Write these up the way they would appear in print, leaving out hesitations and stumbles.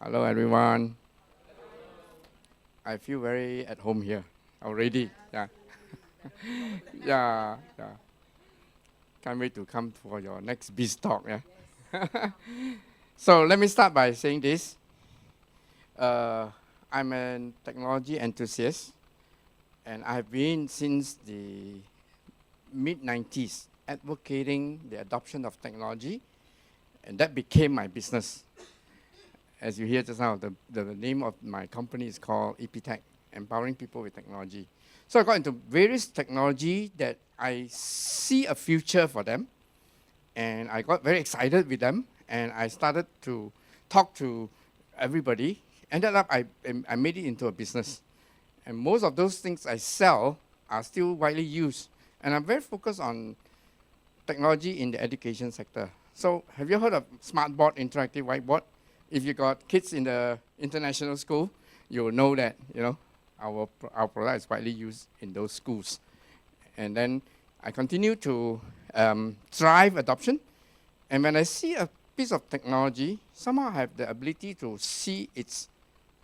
Hello, everyone. I feel very at home here already. Yeah, yeah. Can't wait to come for your next BIzTalk. Yeah. So let me start by saying this. I'm a technology enthusiast, and I've been since the mid 90s advocating the adoption of technology, and that became my business. As you hear just now, the name of my company is called EPTech, Empowering People with Technology. So I got into various technology that I see a future for them, and I got very excited with them, and I started to talk to everybody. Ended up, I made it into a business. And most of those things I sell are still widely used. And I'm very focused on technology in the education sector. So have you heard of SmartBoard, interactive whiteboard? If you got kids in the international school, you will know that, our product is widely used in those schools. And then I continue to drive adoption. And when I see a piece of technology, somehow I have the ability to see its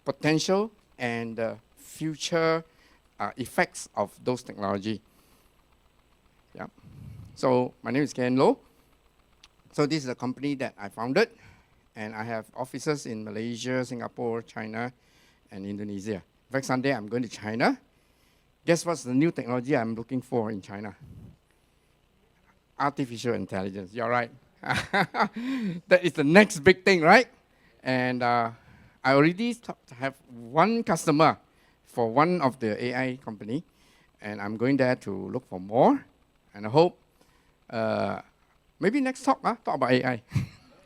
potential and the future effects of those technology. Yeah. So my name is Ken Low. So this is a company that I founded, and I have offices in Malaysia, Singapore, China, and Indonesia. In fact, Sunday I'm going to China. Guess what's the new technology I'm looking for in China? Artificial intelligence. You're right. That is the next big thing, right? And I already have one customer for one of the AI company, and I'm going there to look for more. And I hope maybe next talk about AI.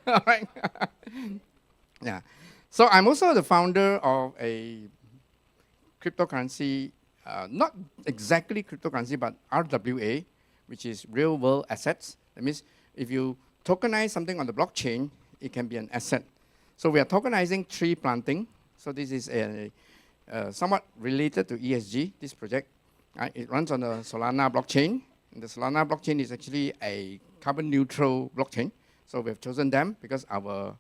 All right. Yeah. So I'm also the founder of a cryptocurrency, not exactly cryptocurrency, but RWA, which is real world assets. That means if you tokenize something on the blockchain, it can be an asset. So we are tokenizing tree planting. So this is a somewhat related to ESG, this project. It runs on the Solana blockchain. And the Solana blockchain is actually a carbon neutral blockchain. So we have chosen them because our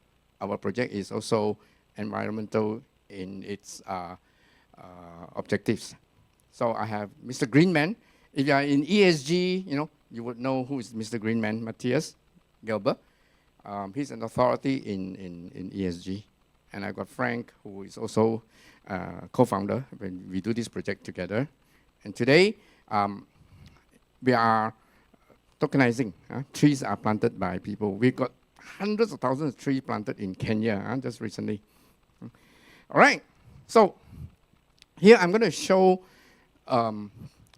project is also environmental in its objectives. So I have Mr. Greenman. If you are in ESG, you would know who is Mr. Greenman, Matthias Gelber. He's an authority in ESG. And I got Frank, who is also co-founder when we do this project together. And today, we are tokenizing. Trees are planted by people. We've got hundreds of thousands of trees planted in Kenya just recently. All right. So here I'm going to show,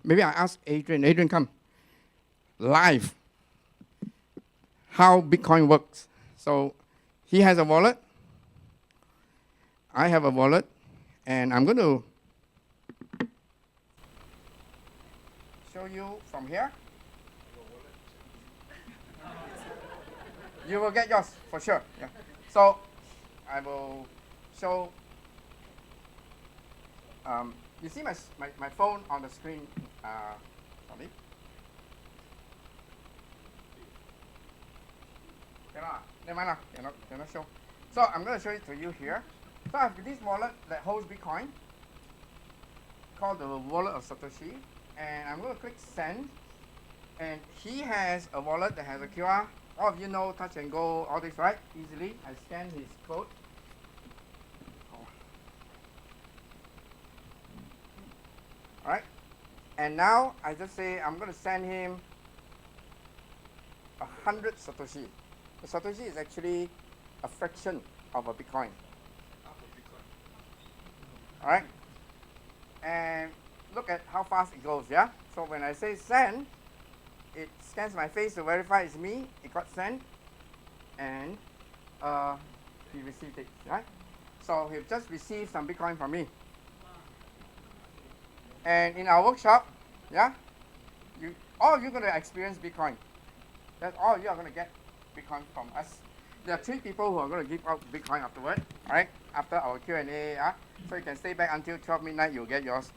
maybe I ask Adrian. Adrian, come. Live. How Bitcoin works. So he has a wallet. I have a wallet. And I'm going to show you from here. You will get yours for sure. Yeah. So I will show. You see my phone on the screen. Sorry. Never mind. Cannot show. So I'm going to show it to you here. So I have this wallet that holds Bitcoin, called the wallet of Satoshi, and I'm going to click send. And he has a wallet that has a QR. All of you know touch and go, all this, right? Easily. I scan his code. All right. And now I just say I'm going to send him 100 Satoshi. The Satoshi is actually a fraction of a Bitcoin. All right. And look at how fast it goes, yeah? So when I say send, it scans my face to verify it's me. It got sent, and he received it, right? So he just received some Bitcoin from me. And in our workshop, yeah, all of you are going to experience Bitcoin. That's all you are going to get Bitcoin from us. There are 3 people who are going to give out Bitcoin afterward, all right? After our Q&A, so you can stay back until 12 midnight. You'll get yours.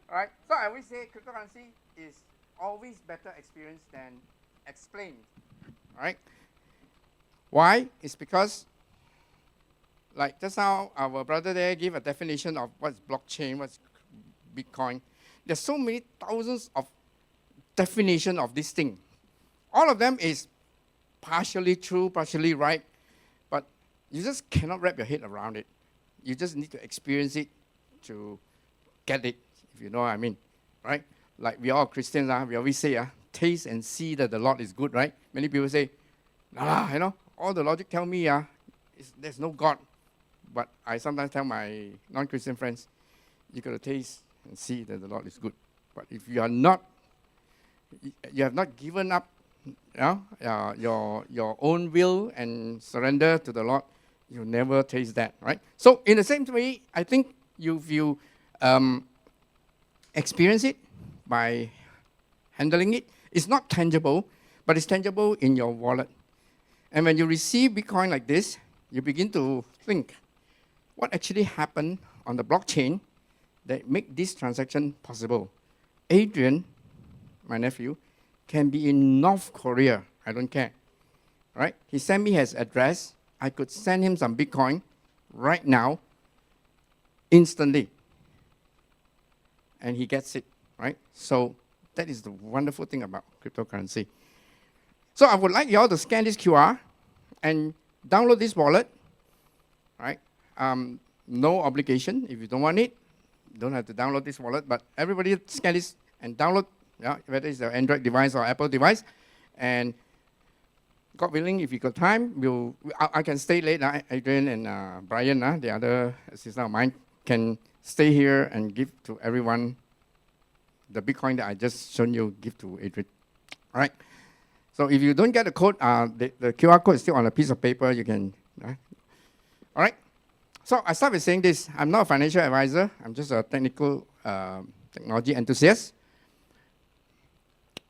All right. So I always say cryptocurrency is always better experienced than explained. All right. Why? It's because Like just now, our brother there gave a definition of what's blockchain, what's Bitcoin. There's so many thousands of definition of this thing. All of them is partially true, partially right, but you just cannot wrap your head around it. You just need to experience it to get it, if you know what I mean, right? Like we all Christians, we always say, taste and see that the Lord is good, right? Many people say, nah, all the logic tell me, there's no God. But I sometimes tell my non-Christian friends, you got to taste and see that the Lord is good. But if you have not given up your own will and surrender to the Lord, you'll never taste that, right? So in the same way, I think if you experience it by handling it, it's not tangible, but it's tangible in your wallet. And when you receive Bitcoin like this, you begin to think, what actually happened on the blockchain that make this transaction possible? Adrian, my nephew, can be in North Korea. I don't care, right? He sent me his address. I could send him some Bitcoin right now, instantly. And he gets it, right? So that is the wonderful thing about cryptocurrency. So I would like you all to scan this QR and download this wallet, right? No obligation. If you don't want it, you don't have to download this wallet, but everybody scan this and download, whether it's an Android device or Apple device. And God willing, if you got time, I can stay late. Adrian and Brian, the other assistant of mine, can stay here and give to everyone the Bitcoin that I just shown you, give to Adrian. All right. So if you don't get the code, the QR code is still on a piece of paper. You can. All right. So I start with saying this. I'm not a financial advisor. I'm just a technical technology enthusiast.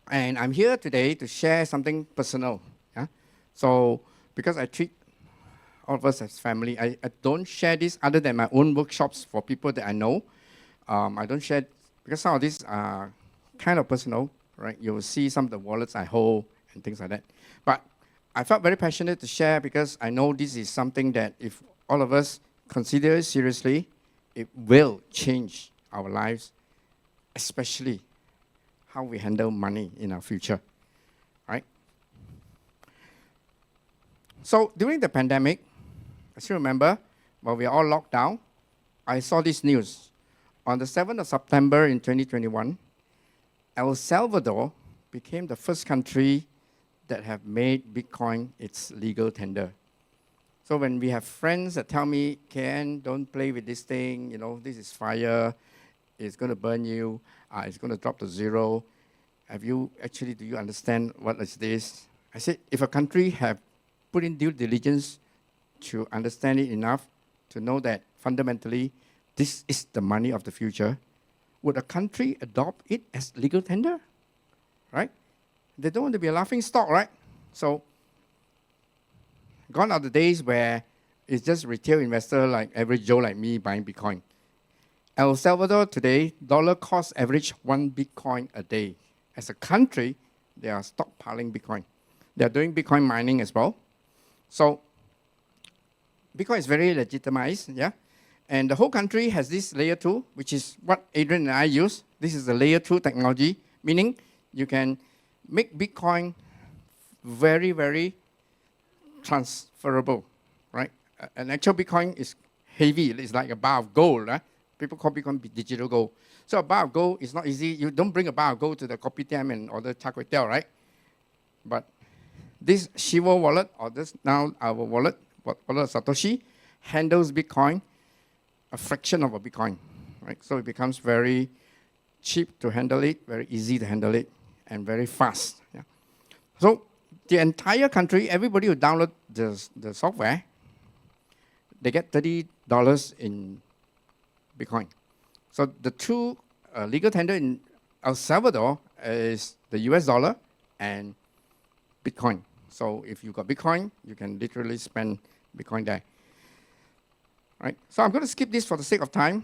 And I'm here today to share something personal. So because I treat all of us as family, I don't share this other than my own workshops for people that I know. I don't share, because some of these are kind of personal, right? You will see some of the wallets I hold and things like that. But I felt very passionate to share because I know this is something that if all of us consider it seriously, it will change our lives, especially how we handle money in our future, right? So during the pandemic, I still remember, while we were all locked down, I saw this news. On the 7th of September in 2021, El Salvador became the first country that have made Bitcoin its legal tender. So when we have friends that tell me, Ken, don't play with this thing, this is fire, it's going to burn you, it's going to drop to zero. Do you understand what is this? I said, if a country have put in due diligence to understand it enough to know that fundamentally this is the money of the future, would a country adopt it as legal tender? Right? They don't want to be a laughing stock, right? So, gone are the days where it's just retail investor like average Joe like me buying Bitcoin. El Salvador today, dollar cost average 1 Bitcoin a day. As a country, they are stockpiling Bitcoin. They are doing Bitcoin mining as well. So, Bitcoin is very legitimized, and the whole country has this layer 2, which is what Adrian and I use. This is the layer 2 technology, meaning you can make Bitcoin very, very transferable, right? An actual Bitcoin is heavy. It's like a bar of gold. People call Bitcoin digital gold. So a bar of gold is not easy. You don't bring a bar of gold to the kopitiam and order char kway teow, right? But this Shivo wallet, or this now our wallet of Satoshi, handles Bitcoin, a fraction of a Bitcoin, right? So it becomes very cheap to handle it, very easy to handle it, and very fast. So the entire country, everybody who download the software, they get $30 in Bitcoin. So the two legal tender in El Salvador is the US dollar and Bitcoin. So if you got Bitcoin, you can literally spend Bitcoin there. Right? So I'm going to skip this for the sake of time.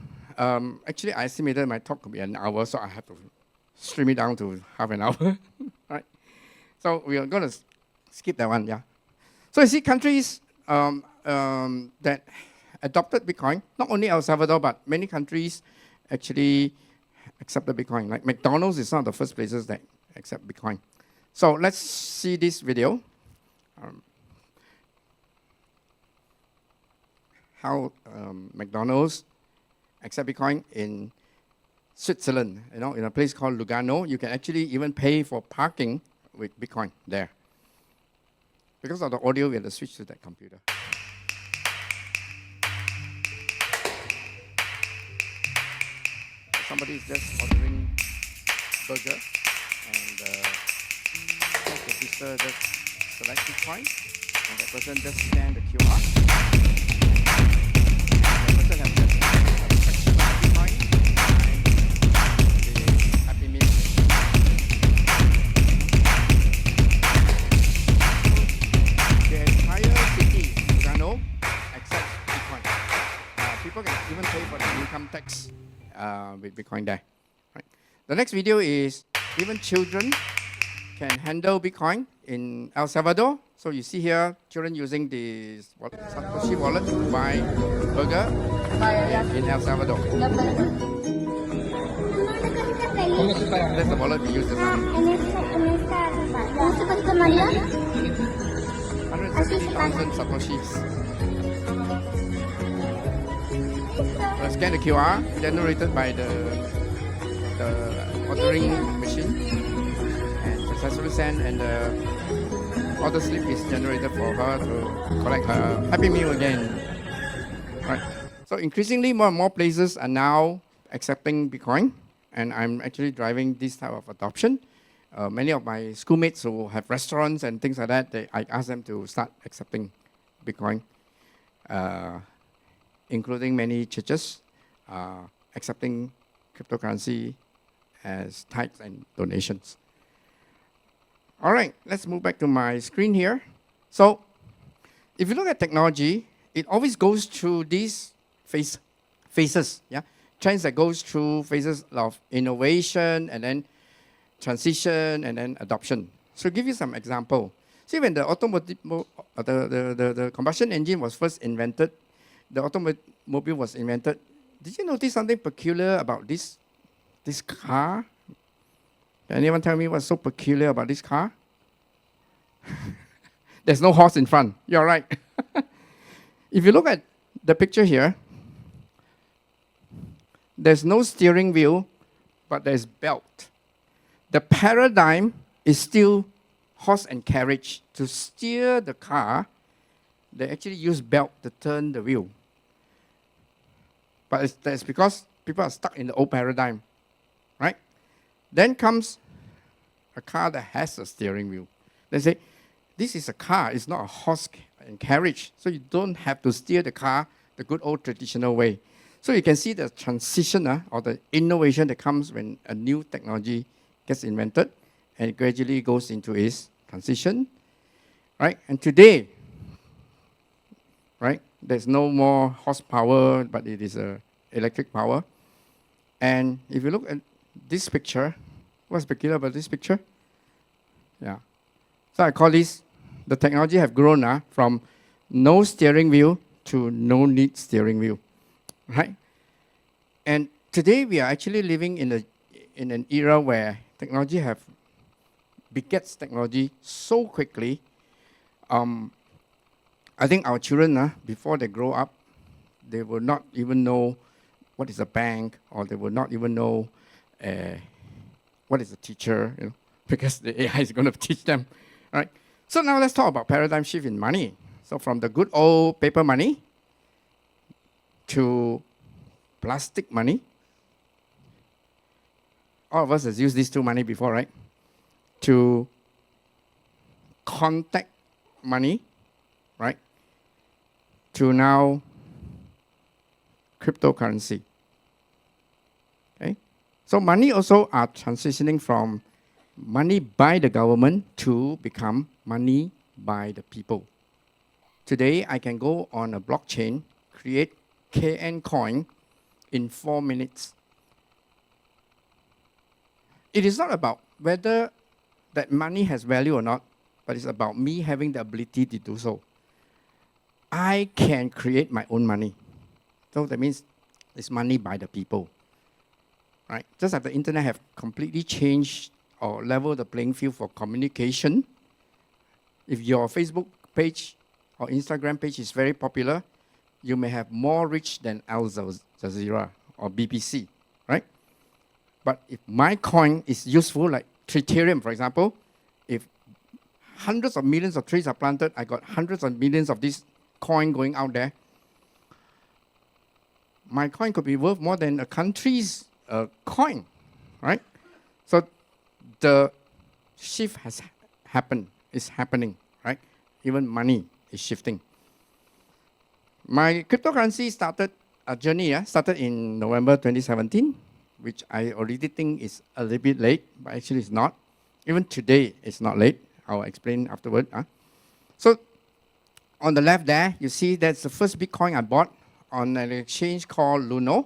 Actually, I estimated my talk could be an hour, so I have to stream it down to half an hour. Right? So we are going to skip that one, So you see countries that adopted Bitcoin. Not only El Salvador, but many countries actually accepted Bitcoin. Like McDonald's is one of the first places that accept Bitcoin. So let's see this video. How McDonald's accept Bitcoin in Switzerland, in a place called Lugano. You can actually even pay for parking with Bitcoin there. Because of the audio, we have to switch to that computer. Somebody is just ordering burger, and the officer just select Bitcoin, and that person just scan the QR. And the person has just a fraction of Bitcoin and the Happy Meal. The entire city, Lugano, accepts Bitcoin. People can even pay for the income tax with Bitcoin there. Right. The next video is even children can handle Bitcoin in El Salvador. So you see here, children using the Satoshi wallet to buy burger in El Salvador. That's the wallet we use just now. 170,000 Satoshis. Scan the QR generated by the ordering machine and successfully sent, and the order slip is generated for her to collect her Happy Meal again. Right. So increasingly more and more places are now accepting Bitcoin, and I'm actually driving this type of adoption. Many of my schoolmates who have restaurants and things like that, I ask them to start accepting Bitcoin. Including many churches accepting cryptocurrency as tithes and donations. All right, let's move back to my screen here. So, if you look at technology, it always goes through these phases, yeah? Trends that goes through phases of innovation, and then transition, and then adoption. So, give you some example. See, when the automotive, the combustion engine was first invented, the automobile was invented. Did you notice something peculiar about this car? Can anyone tell me what's so peculiar about this car? There's no horse in front. You're right. If you look at the picture here, there's no steering wheel, but there's belt. The paradigm is still horse and carriage. To steer the car, they actually use belt to turn the wheel. But that's because people are stuck in the old paradigm, right? Then comes a car that has a steering wheel. They say, this is a car, it's not a horse and carriage. So you don't have to steer the car the good old traditional way. So you can see the transition or the innovation that comes when a new technology gets invented, and it gradually goes into its transition, right? And today, right, there's no more horsepower, but it is electric power. And if you look at this picture, what's peculiar about this picture? Yeah. So I call this, the technology have grown from no steering wheel to no need steering wheel, right? And today we are actually living in an era where technology begets technology so quickly. I think our children, before they grow up, they will not even know what is a bank, or they will not even know what is a teacher, because the AI is going to teach them, right? So now let's talk about paradigm shift in money. So from the good old paper money to plastic money. All of us has used these two money before, right? To contact money, right? To now cryptocurrency. Okay? So money also are transitioning from money by the government to become money by the people. Today, I can go on a blockchain, create KN coin in 4 minutes. It is not about whether that money has value or not, but it's about me having the ability to do so. I can create my own money. So that means it's money by the people, right? Just like the internet have completely changed or leveled the playing field for communication. If your Facebook page or Instagram page is very popular, you may have more reach than Al Jazeera or BBC, right? But if my coin is useful, like Treetherium, for example, if hundreds of millions of trees are planted, I got hundreds of millions of this coin going out there, my coin could be worth more than a country's coin, right? So the shift has happened, is happening, right? Even money is shifting. My cryptocurrency started a journey, started in November 2017, which I already think is a little bit late, but actually it's not. Even today, it's not late. I'll explain afterward. So on the left there, you see that's the first Bitcoin I bought on an exchange called Luno,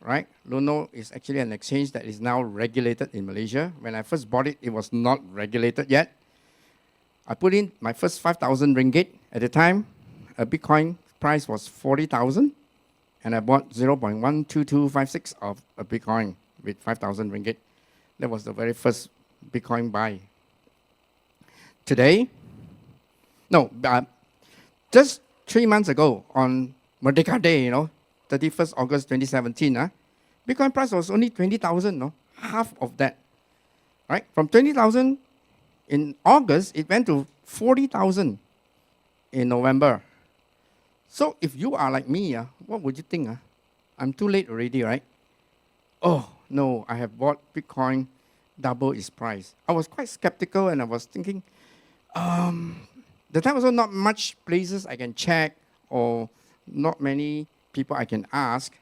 right? Luno is actually an exchange that is now regulated in Malaysia. When I first bought it, it was not regulated yet. I put in my first 5,000 ringgit. At the time, a Bitcoin price was 40,000, and I bought 0.12256 of a Bitcoin with 5,000 ringgit. That was the very first Bitcoin buy. Today, just 3 months ago on Merdeka Day, 31st August 2017, Bitcoin price was only 20,000, half of that, right? From 20,000 in August, it went to 40,000 in November. So if you are like me, what would you think? I'm too late already, right? Oh, no, I have bought Bitcoin double its price. I was quite skeptical and I was thinking, the time also not much places I can check or not many people I can ask.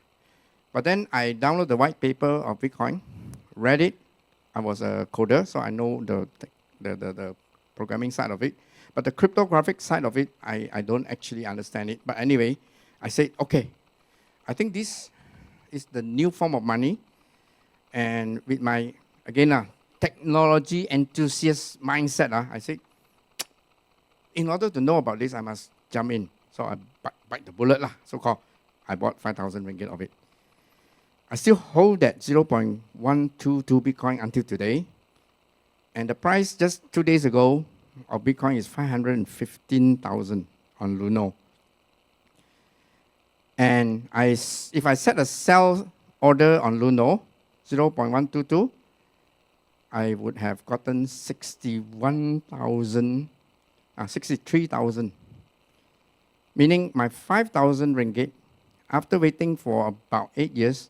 But then I downloaded the white paper of Bitcoin, read it. I was a coder, so I know the programming side of it. But the cryptographic side of it, I don't actually understand it. But anyway, I said, okay, I think this is the new form of money. And with my, again, technology enthusiast mindset, I said, in order to know about this, I must jump in. So I bite the bullet, so-called. I bought 5,000 ringgit of it. I still hold that 0.122 Bitcoin until today. And the price just 2 days ago of Bitcoin is 515,000 on Luno. And if I set a sell order on Luno, 0.122, I would have gotten 63,000. Meaning my 5,000 ringgit, after waiting for about 8 years,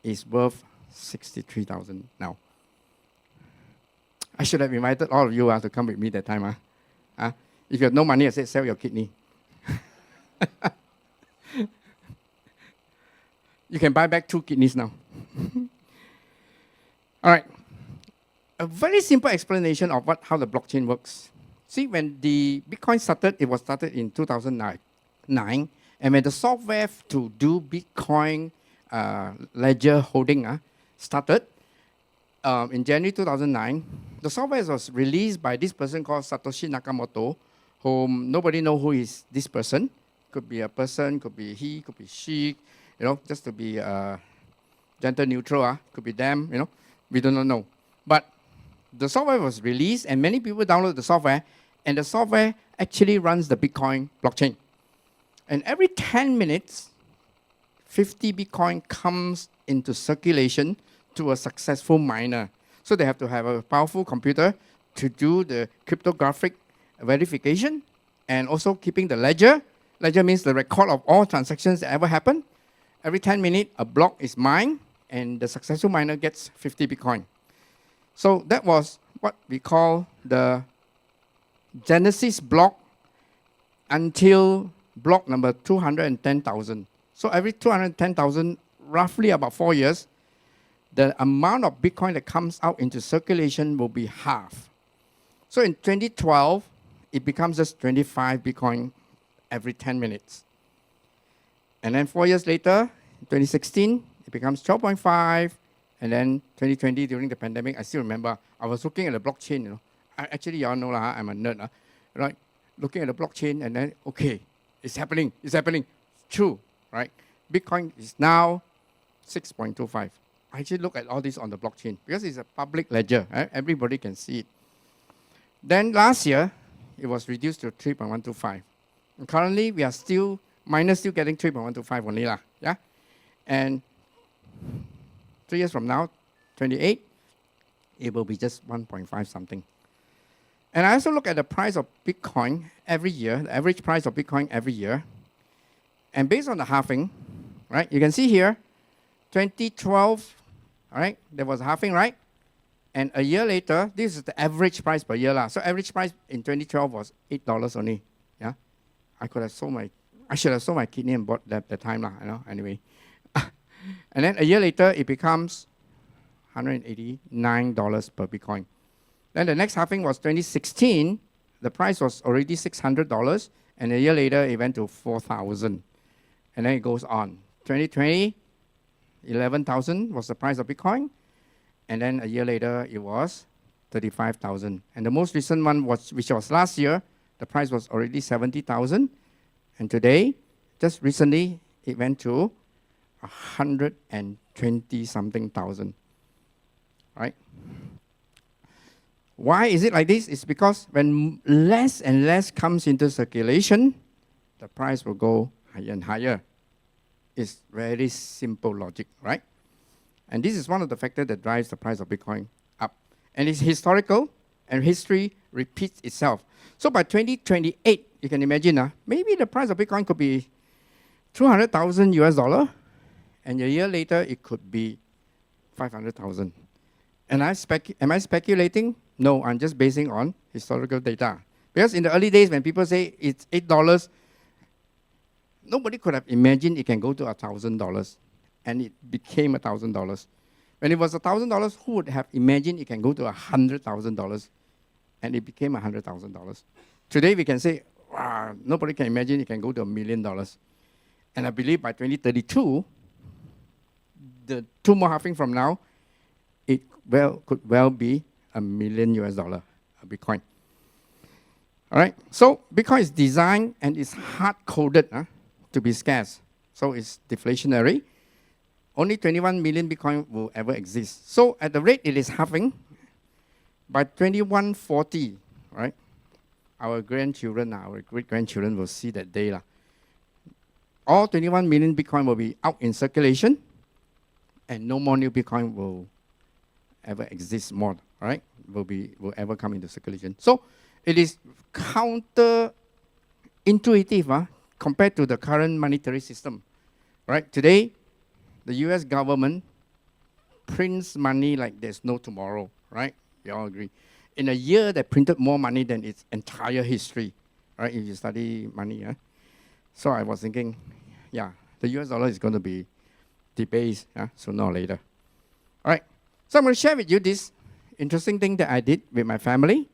is worth 63,000 now. I should have invited all of you to come with me that time. If you have no money, I said, sell your kidney. You can buy back 2 kidneys now. All right. A very simple explanation of how the blockchain works. See, when the Bitcoin started, it was started in 2009. And when the software to do Bitcoin ledger holding started, in January 2009, the software was released by this person called Satoshi Nakamoto, whom nobody knows who is this person. Could be a person, could be he, could be she, just to be gender neutral, could be them, we do not know. But the software was released and many people download the software, and the software actually runs the Bitcoin blockchain. And every 10 minutes, 50 Bitcoin comes into circulation to a successful miner. So they have to have a powerful computer to do the cryptographic verification and also keeping the ledger. Ledger means the record of all transactions that ever happened. Every 10 minutes, a block is mined, and the successful miner gets 50 Bitcoin. So that was what we call the Genesis block until block number 210,000. So every 210,000, roughly about 4 years, the amount of Bitcoin that comes out into circulation will be half. So in 2012, it becomes just 25 Bitcoin every 10 minutes. And then 4 years later, 2016, it becomes 12.5. And then 2020, during the pandemic, I still remember, I was looking at the blockchain. Actually, you all know, I'm a nerd. Right? Looking at the blockchain, and then, okay, it's happening. True, right? Bitcoin is now 6.25. I actually look at all this on the blockchain because it's a public ledger. Everybody can see it. Then last year, it was reduced to 3.125. And currently, we are still, miners still getting 3.125 only lah. Yeah? And 3 years from now, 28, it will be just 1.5 something. And I also look at the price of Bitcoin every year, the average price of Bitcoin every year. And based on the halving, right, you can see here, 2012, all right, there was a halving, right? And a year later, this is the average price per year lah. So average price in 2012 was $8 only. Yeah, I should have sold my kidney and bought that time lah. You know. Anyway, and then a year later, it becomes $189 per Bitcoin. Then the next halving was 2016. The price was already $600, and a year later, it went to $4,000. And then it goes on. 2020, 11,000 was the price of Bitcoin. And then a year later, it was 35,000. And the most recent one, which was last year, the price was already 70,000. And today, just recently, it went to 120-something thousand. Right? Why is it like this? It's because when less and less comes into circulation, the price will go higher and higher. It's very simple logic, right? And this is one of the factors that drives the price of Bitcoin up. And it's historical, and history repeats itself. So by 2028, you can imagine, maybe the price of Bitcoin could be 200,000 US dollar, and a year later, it could be 500,000. And am I speculating? No, I'm just basing on historical data. Because in the early days, when people say it's $8, nobody could have imagined it can go to $1,000. And it became $1,000. When it was $1,000, who would have imagined it can go to $100,000? And it became $100,000. Today, we can say, wow, nobody can imagine it can go to $1 million. And I believe by 2032, the 2 more halving from now, it could well be $1 million US dollar, a Bitcoin. All right, so Bitcoin is designed and is hard-coded to be scarce. So it's deflationary. Only 21 million Bitcoin will ever exist. So at the rate it is halving, by 2140, right, our grandchildren, our great-grandchildren will see that day. All 21 million Bitcoin will be out in circulation, and no more new Bitcoin will ever exist more, right? Will ever come into circulation. So it is counterintuitive compared to the current monetary system, right? Today, the US government prints money like there's no tomorrow, right? We all agree. In a year, they printed more money than its entire history, right? If you study money, So I was thinking, yeah, the US dollar is going to be debased sooner or later. All right, so I'm going to share with you this interesting thing that I did with my family.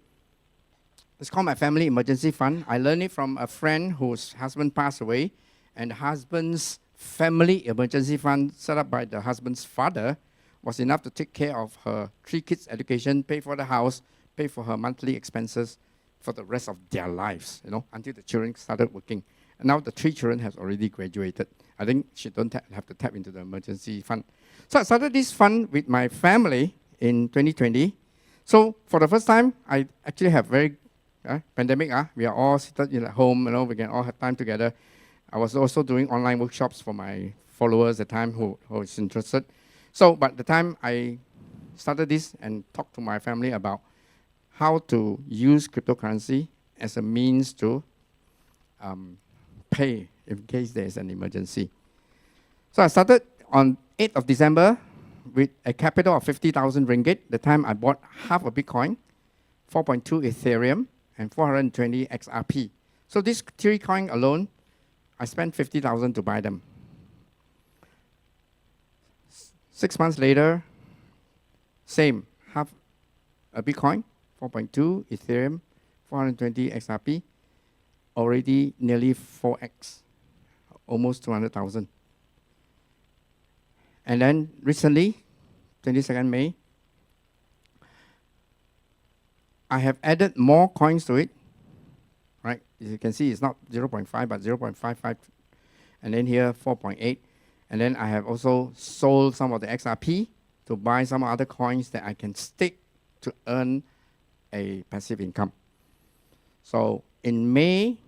It's called my Family Emergency Fund. I learned it from a friend whose husband passed away, and the husband's Family Emergency Fund set up by the husband's father was enough to take care of her 3 kids' education, pay for the house, pay for her monthly expenses for the rest of their lives, until the children started working. And now the 3 children have already graduated. I think she don't have to tap into the emergency fund. So I started this fund with my family in 2020. So for the first time, I actually have very pandemic. We are all seated at home. We can all have time together. I was also doing online workshops for my followers at the time who was interested. So by the time I started this and talked to my family about how to use cryptocurrency as a means to pay in case there is an emergency. So I started on 8th of December with a capital of 50,000 ringgit. The time I bought half a Bitcoin, 4.2 Ethereum, and 420 XRP. So these 3 coins alone, I spent 50,000 to buy them. 6 months later, same, half a Bitcoin, 4.2 Ethereum, 420 XRP, already nearly 4x, almost 200,000. And then recently, 22nd May, I have added more coins to it, right? As you can see, it's not 0.5, but 0.55. And then here, 4.8. And then I have also sold some of the XRP to buy some other coins that I can stake to earn a passive income. So in May,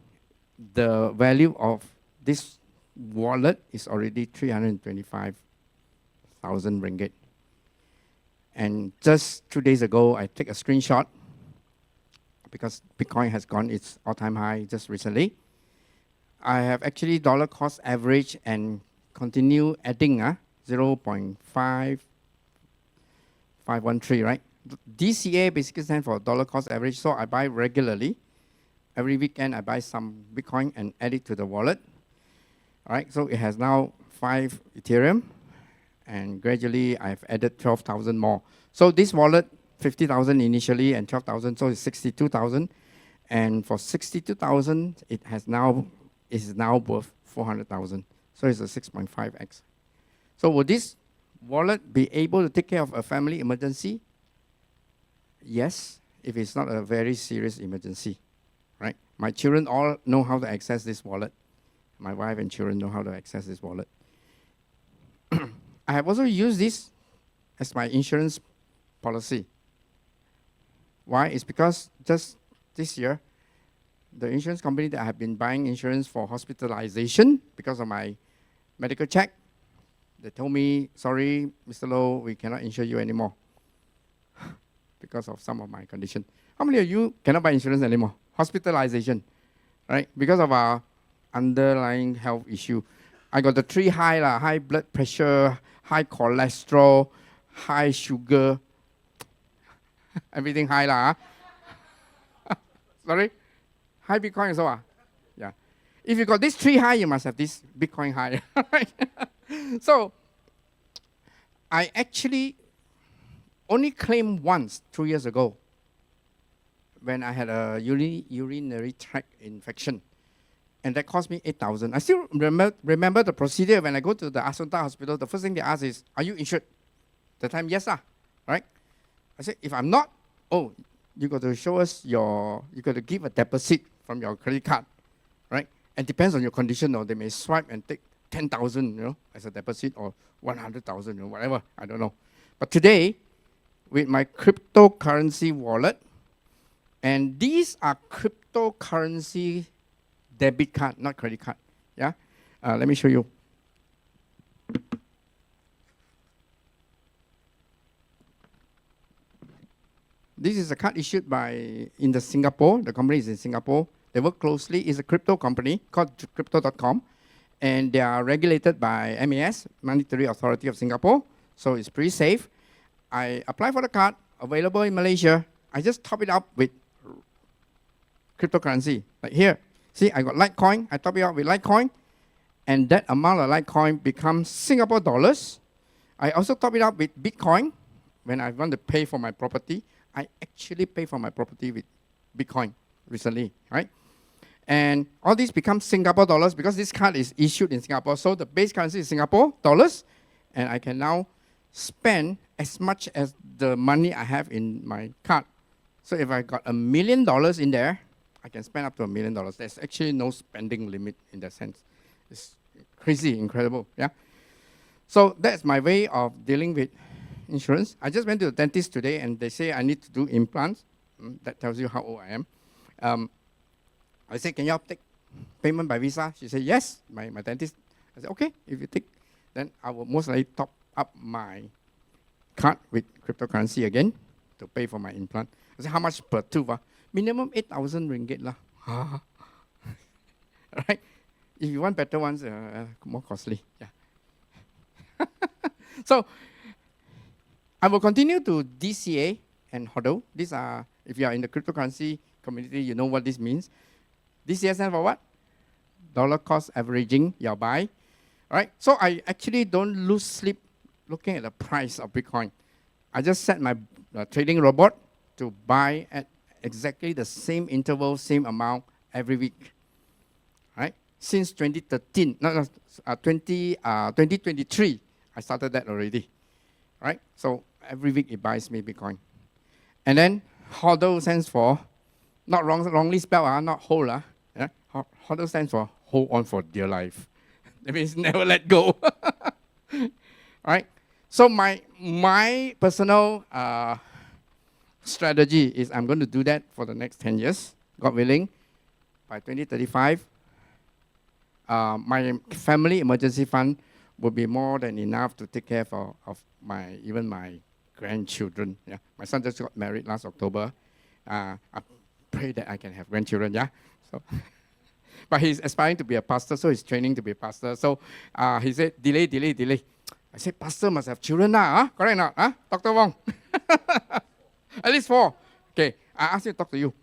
the value of this wallet is already 325,000 ringgit. And just 2 days ago, I took a screenshot because Bitcoin has gone its all-time high just recently. I have actually dollar cost average and continue adding 0.5513, right? DCA basically stands for dollar cost average, so I buy regularly. Every weekend I buy some Bitcoin and add it to the wallet. All right, so it has now 5 Ethereum, and gradually I've added 12,000 more. So this wallet, 50,000 initially and 12,000, so it's 62,000. And for 62,000, it is now worth 400,000. So it's a 6.5x. So will this wallet be able to take care of a family emergency? Yes, if it's not a very serious emergency, right? My children all know how to access this wallet. My wife and children know how to access this wallet. I have also used this as my insurance policy. Why? It's because just this year, the insurance company that I have been buying insurance for hospitalization because of my medical check, they told me, sorry, Mr. Low, we cannot insure you anymore because of some of my condition. How many of you cannot buy insurance anymore? Hospitalization, right? Because of our underlying health issue. I got the 3 high, high blood pressure, high cholesterol, high sugar, everything high lah. Sorry? High Bitcoin as well. Yeah. If you got this 3 high, you must have this Bitcoin high. Right? So, I actually only claimed once 2 years ago when I had a urinary tract infection. And that cost me 8,000. I still remember the procedure when I go to the Assunta hospital. The first thing they ask is, are you insured? The time, yes, right? I said, if I'm not, oh, you got to show us you got to give a deposit from your credit card, right? And depends on your condition, or they may swipe and take 10,000, as a deposit, or 100,000, whatever, I don't know. But today, with my cryptocurrency wallet, and these are cryptocurrency debit card, not credit card, yeah? Let me show you. This is a card issued in Singapore. The company is in Singapore. They work closely. It's a crypto company called crypto.com. And they are regulated by MAS, Monetary Authority of Singapore. So it's pretty safe. I apply for the card, available in Malaysia. I just top it up with cryptocurrency. Like here, see, I got Litecoin. I top it up with Litecoin. And that amount of Litecoin becomes Singapore dollars. I also top it up with Bitcoin. When I want to pay for my property, I actually pay for my property with Bitcoin recently, right? And all these become Singapore dollars because this card is issued in Singapore. So the base currency is Singapore dollars, and I can now spend as much as the money I have in my card. So if I got $1 million in there, I can spend up to $1 million. There's actually no spending limit in that sense. It's crazy, incredible, yeah? So that's my way of dealing with insurance. I just went to the dentist today, and they say I need to do implants. That tells you how old I am. I said, can you take payment by Visa? She said, yes, my dentist. I said, okay, if you take, then I will most likely top up my card with cryptocurrency again to pay for my implant. I said, how much per tooth? Minimum 8,000 ringgit lah. Right? If you want better ones, more costly. Yeah. So, I will continue to DCA and HODL. These are, if you are in the cryptocurrency community, you know what this means. DCA stands for what? Dollar cost averaging your buy. All right. So I actually don't lose sleep looking at the price of Bitcoin. I just set my trading robot to buy at exactly the same interval, same amount every week. Right? Since 2023, I started that already. Right? So every week it buys me Bitcoin. And then HODL stands for, not wrongly spelled, not whole. Yeah? HODL stands for hold on for dear life. That means never let go. Right? So my personal strategy is I'm going to do that for the next 10 years, God willing. By 2035, my family emergency fund will be more than enough to take care of even my grandchildren. Yeah, my son just got married last October. I pray that I can have grandchildren. Yeah, so. But he's aspiring to be a pastor, so he's training to be a pastor. So he said, delay. I said, pastor must have children now, huh? Correct or not? Huh? Dr. Wong? At least 4. Okay, I asked you to talk to you.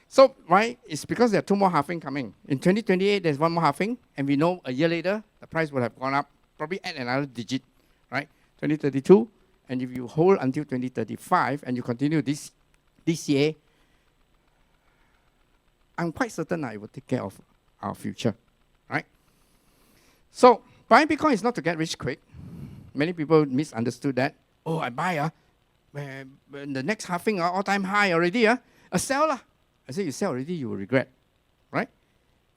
So, why? It's because there are 2 more halving coming. In 2028, there's 1 more halving, and we know a year later, the price will have gone up, probably add another digit, right? 2032, and if you hold until 2035, and you continue this year, I'm quite certain I will take care of our future, right? So, buying Bitcoin is not to get rich quick. Many people misunderstood that. Oh, I buy, when the next halving, all-time high already, I sell. I say, you sell already, you will regret, right?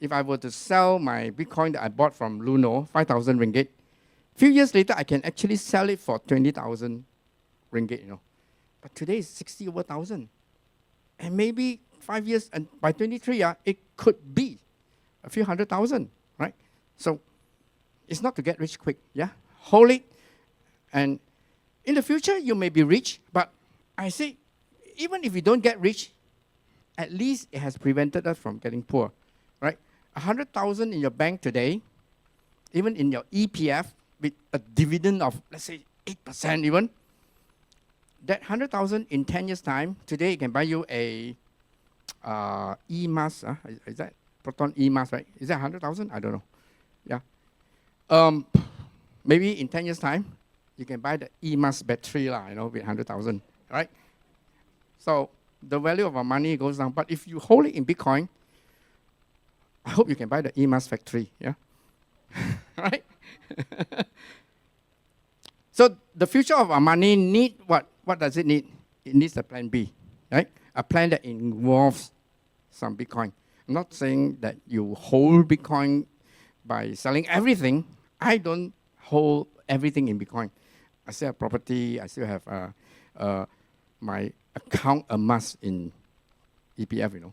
If I were to sell my Bitcoin that I bought from Luno, 5,000 ringgit, few years later, I can actually sell it for 20,000 ringgit, But today is 60 over 1,000. And maybe 5 years, and by 23, it could be a few 100,000, right? So it's not to get rich quick, yeah? Hold it, and in the future, you may be rich, but I say, even if you don't get rich, at least it has prevented us from getting poor, right? 100,000 in your bank today, even in your EPF, with a dividend of, let's say, 8% even, that 100,000 in 10 years' time, today it can buy you a e-mask, is that Proton e-mask, right? Is that 100,000? I don't know, yeah. Maybe in 10 years' time, you can buy the e-mask battery, with 100,000, right? So the value of our money goes down. But if you hold it in Bitcoin, I hope you can buy the e-mask factory, yeah? Right? So the future of our money need what? What does it need? It needs a plan B, right? A plan that involves some Bitcoin. I'm not saying that you hold Bitcoin by selling everything. I don't hold everything in Bitcoin. I still have property. I still have my account a must in EPF,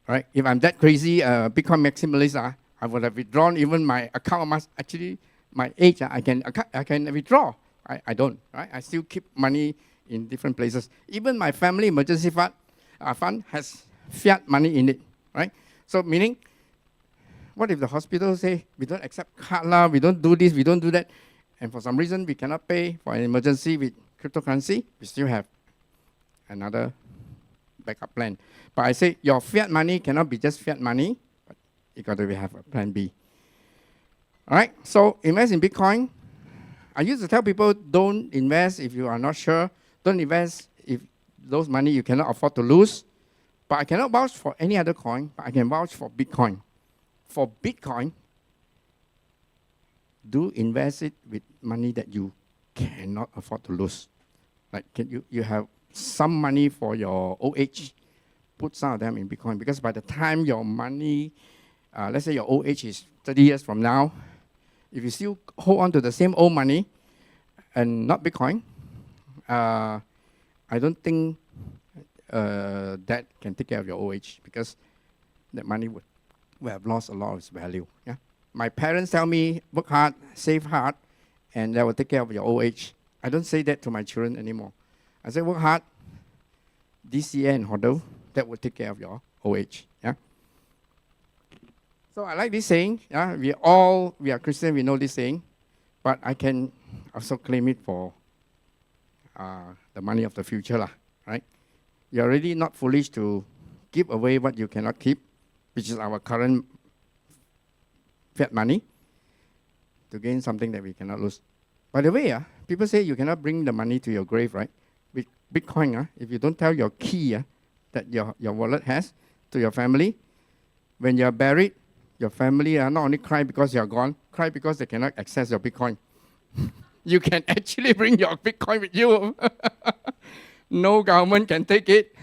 right? If I'm that crazy, Bitcoin maximalist, I would have withdrawn even my account a must. Actually, my age, I can withdraw. I don't, right? I still keep money in different places. Even my family emergency fund has fiat money in it, right? So meaning, what if the hospital say, we don't accept card, we don't do this, we don't do that, and for some reason we cannot pay for an emergency with cryptocurrency, we still have another backup plan. But I say your fiat money cannot be just fiat money, but you got to have a plan B. All right, so invest in Bitcoin. I used to tell people, don't invest if you are not sure. Don't invest if those money you cannot afford to lose. But I cannot vouch for any other coin, but I can vouch for Bitcoin. For Bitcoin, do invest it with money that you cannot afford to lose. Like you have some money for your old age, put some of them in Bitcoin. Because by the time your money, let's say your old age is 30 years from now, if you still hold on to the same old money and not Bitcoin, I don't think that can take care of your old age, because that money would have lost a lot of its value. Yeah? My parents tell me, work hard, save hard, and that will take care of your old age. I don't say that to my children anymore. I say, work hard, DCA and HODL, that will take care of your old age. Yeah? So I like this saying. Yeah? We are Christian, we know this saying, but I can also claim it for the money of the future, right? You're really not foolish to give away what you cannot keep, which is our current fiat money, to gain something that we cannot lose. By the way, people say you cannot bring the money to your grave, right? With Bitcoin, if you don't tell your key that your wallet has to your family, when you're buried, your family not only cry because you're gone, cry because they cannot access your Bitcoin. You can actually bring your Bitcoin with you. No government can take it.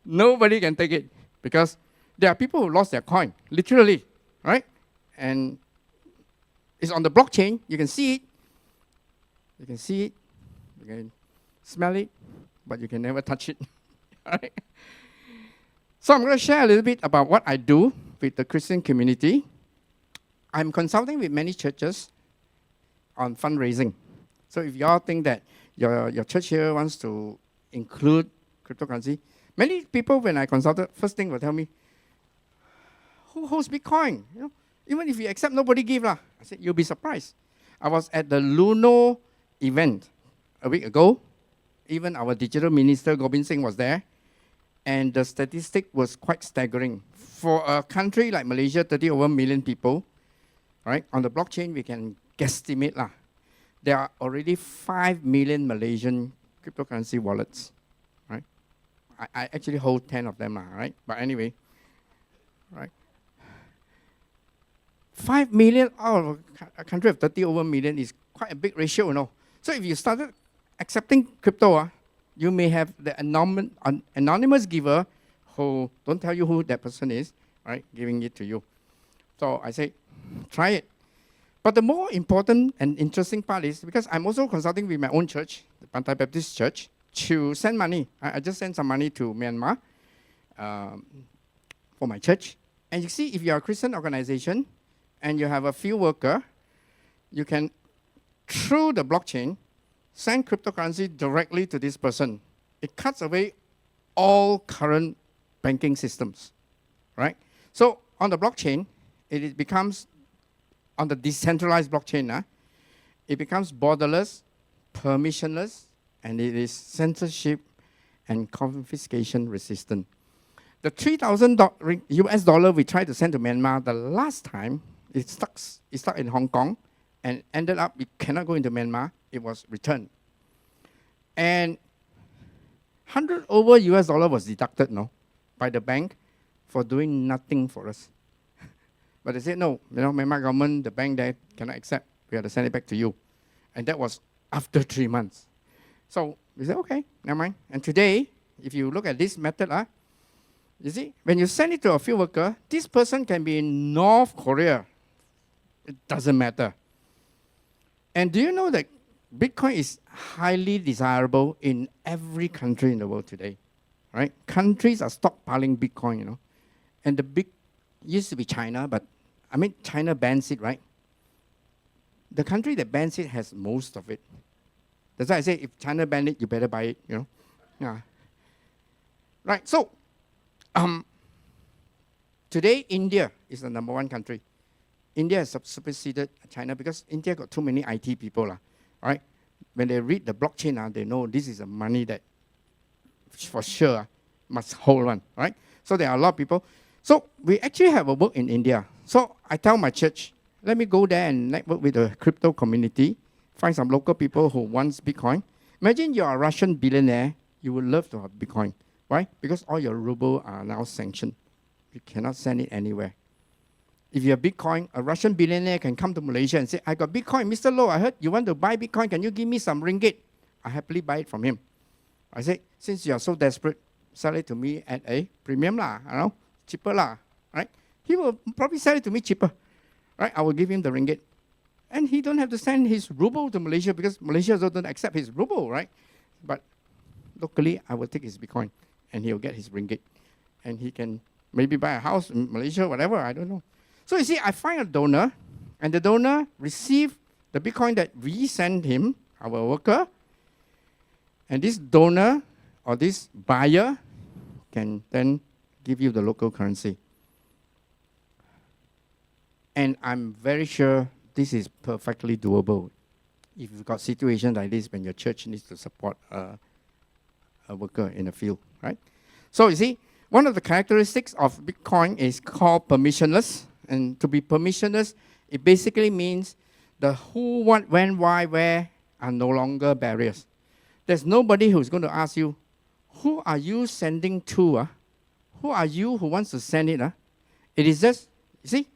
Nobody can take it. Because there are people who lost their coin, literally, right? And it's on the blockchain. You can see it. You can see it. You can smell it, but you can never touch it. All right? So I'm going to share a little bit about what I do with the Christian community. I'm consulting with many churches on fundraising. So if y'all think that your church here wants to include cryptocurrency, many people when I consulted, first thing will tell me, who holds Bitcoin? You know, even if you accept, nobody give lah. I said, you'll be surprised. I was at the Luno event a week ago. Even our digital minister, Gobind Singh, was there. And the statistic was quite staggering. For a country like Malaysia, 30 over million people, right, on the blockchain, we can guesstimate lah. There are already 5 million Malaysian cryptocurrency wallets, right? I actually hold 10 of them, right? But anyway, right? 5 million out of a country of 30 over million is quite a big ratio, you know. So if you started accepting crypto, you may have the anonymous giver who don't tell you who that person is, right, giving it to you. So I say, try it. But the more important and interesting part is, because I'm also consulting with my own church, the Pantai Baptist Church, to send money. I just sent some money to Myanmar for my church. And you see, if you're a Christian organization and you have a field worker, you can, through the blockchain, send cryptocurrency directly to this person. It cuts away all current banking systems, right? So on the blockchain, it becomes, on the decentralized blockchain, it becomes borderless, permissionless, and it is censorship and confiscation resistant. The $3,000 US dollar we tried to send to Myanmar the last time, it stuck in Hong Kong and ended up, it cannot go into Myanmar. It was returned. And 100 over US dollar was deducted, by the bank for doing nothing for us. But they said, no, Myanmar government, the bank there cannot accept. We have to send it back to you. And that was after 3 months. So we said, okay, never mind. And today, if you look at this method, you see, when you send it to a field worker, this person can be in North Korea. It doesn't matter. And do you know that Bitcoin is highly desirable in every country in the world today, right? Countries are stockpiling Bitcoin, And the big, used to be China, but China bans it, right? The country that bans it has most of it. That's why I say, if China bans it, you better buy it, Yeah. Right, so, today, India is the number 1 country. India has superseded China because India got too many IT people, right? When they read the blockchain, they know this is a money that, for sure, must hold one, right? So there are a lot of people. So we actually have a work in India. So I tell my church, let me go there and network with the crypto community, find some local people who wants Bitcoin. Imagine you're a Russian billionaire, you would love to have Bitcoin. Why? Because all your ruble are now sanctioned. You cannot send it anywhere. If you have Bitcoin, a Russian billionaire can come to Malaysia and say, I got Bitcoin, Mr. Low, I heard you want to buy Bitcoin, can you give me some ringgit? I happily buy it from him. I say, since you are so desperate, sell it to me at a premium cheaper right? He will probably sell it to me cheaper, right? I will give him the ringgit. And he don't have to send his ruble to Malaysia because Malaysia also don't accept his ruble, right? But locally, I will take his Bitcoin and he'll get his ringgit. And he can maybe buy a house in Malaysia, whatever, I don't know. So you see, I find a donor, and the donor receives the Bitcoin that we send him, our worker, and this donor or this buyer can then give you the local currency. And I'm very sure this is perfectly doable if you've got situations like this when your church needs to support a worker in the field, right? So you see, one of the characteristics of Bitcoin is called permissionless. And to be permissionless, it basically means the who, what, when, why, where are no longer barriers. There's nobody who's going to ask you, who are you sending to? Who are you who wants to send it? It is just, you see,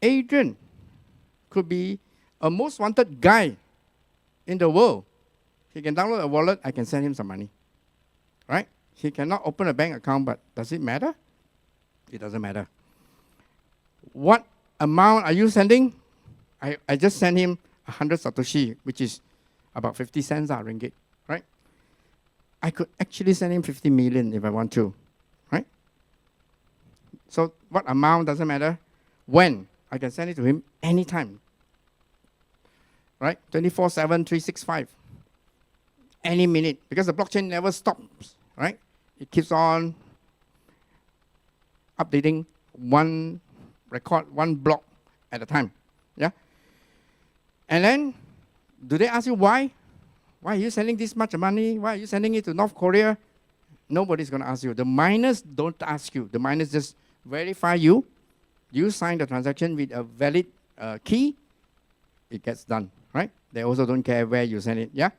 Adrian could be a most wanted guy in the world. He can download a wallet, I can send him some money. Right? He cannot open a bank account, but does it matter? It doesn't matter. What amount are you sending? I just sent him 100 Satoshi, which is about 50 cents ringgit, right? I could actually send him 50 million if I want to, right? So what amount doesn't matter. When? I can send it to him anytime, right? 24/7, 365, any minute, because the blockchain never stops, right? It keeps on updating one record, one block at a time, yeah? And then, do they ask you why? Why are you sending this much money? Why are you sending it to North Korea? Nobody's going to ask you. The miners don't ask you. The miners just verify you. You sign the transaction with a valid key. It gets done, right? They also don't care where you send it, yeah?